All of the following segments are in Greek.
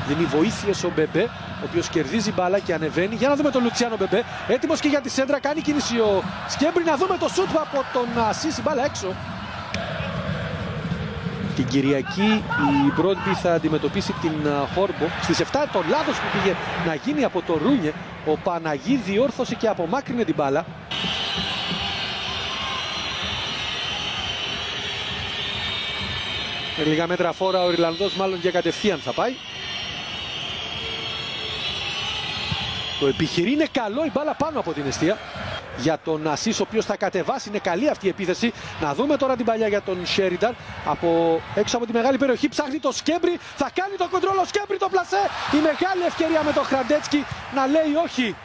Δίνει βοήθειες ο Μπεμπέ, ο οποίος κερδίζει μπάλα και ανεβαίνει. Για να δούμε τον Λουτσιάνο Μπεμπέ. Έτοιμος και για τη σέντρα. Κάνει κίνηση ο Σκέμπρι. Να δούμε το σουτ από τον Ασίση. Μπάλα έξω. Την Κυριακή η Μπρόντμπι θα αντιμετωπίσει την Χόρμπο. Στις 7 το λάθος που πήγε να γίνει από το Ρούνιε. Ο Παναγί διόρθωσε και απομάκρυνε την μπάλα. Με λίγα μέτρα φόρα ο Ιρλανδός μάλλον για κατευθείαν θα πάει. Το επιχειρεί, είναι καλό, η μπάλα πάνω από την εστία για τον Ασίς, ο οποίος θα κατεβάσει. Είναι καλή αυτή η επίθεση. Να δούμε τώρα την παλιά για τον Σέρινταν. Έξω από τη μεγάλη περιοχή ψάχνει το Σκέμπρι. Θα κάνει το κοντρόλ ο Σκέμπρι, το πλασέ. Η μεγάλη ευκαιρία με τον Χραντέτσκι να λέει όχι.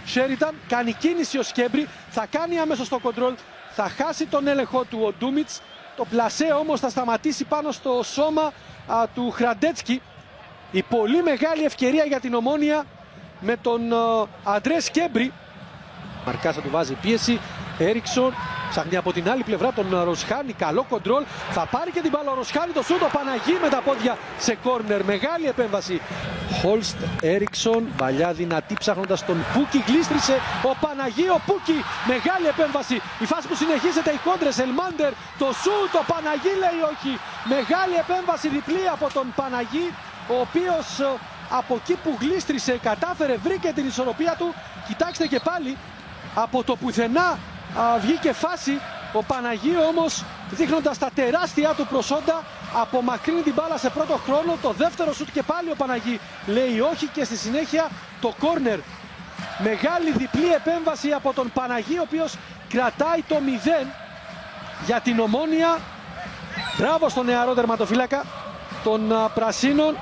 Σέρινταν κάνει κίνηση ο Σκέμπρι. Θα κάνει αμέσως το κοντρόλ. Θα χάσει τον έλεγχο του ο Ντούμιτς. Το πλασέ όμως θα σταματήσει πάνω στο σώμα του Χραντέτσκι. Η πολύ μεγάλη ευκαιρία για την Ομόνοια με τον Αντρέ Σκέμπρι. Μαρκάσα του βάζει πίεση. Έριξον ψάχνει από την άλλη πλευρά τον Ροσχάνη. Καλό κοντρόλ. Θα πάρει και την μπάλα ο Ροσχάνη. Το σούτο Παναγί με τα πόδια σε κόρνερ. Μεγάλη επέμβαση. Χόλστ, Έριξον. Παλιά δυνατή ψάχνοντας τον Πούκι. Γλίστρισε ο Παναγί. Ο Πούκι. Μεγάλη επέμβαση. Η φάση που συνεχίζεται. Οι κόντρες. Ελμάντερ. Το σούτο Παναγί λέει όχι. Μεγάλη επέμβαση διπλή από τον Παναγί. Ο οποίος από εκεί που γλίστρισε κατάφερε, βρήκε την ισορροπία του. Κοιτάξτε και πάλι. Από το πουθενά βγήκε φάση. Ο Παναγί όμως, δείχνοντας τα τεράστια του προσόντα, απομακρύνει την μπάλα σε πρώτο χρόνο. Το δεύτερο σουτ και πάλι ο Παναγί λέει όχι και στη συνέχεια το κόρνερ. Μεγάλη διπλή επέμβαση από τον Παναγί, ο οποίος κρατάει το 0 για την Ομόνοια. Μπράβο στον νεαρό τερματοφύλακα των Πρασίνων.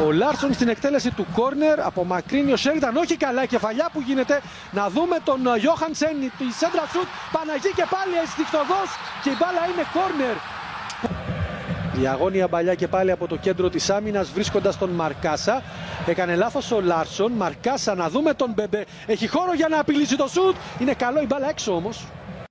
Ο Λάρσον στην εκτέλεση του κόρνερ, απομακρύνει ο Σέρινταν, όχι καλά, κεφαλιά που γίνεται. Να δούμε τον Γιόχανσεν, τη σέντρα σουτ, Παναγί και πάλι αισθηκτοδός και η μπάλα είναι κόρνερ. Η αγώνια μπαλιά και πάλι από το κέντρο της άμυνας βρίσκοντας τον Μαρκάσα. Έκανε λάθος ο Λάρσον, Μαρκάσα, να δούμε τον Μπεμπέ. Έχει χώρο για να απειλήσει το σουτ, είναι καλό, η μπάλα έξω όμως.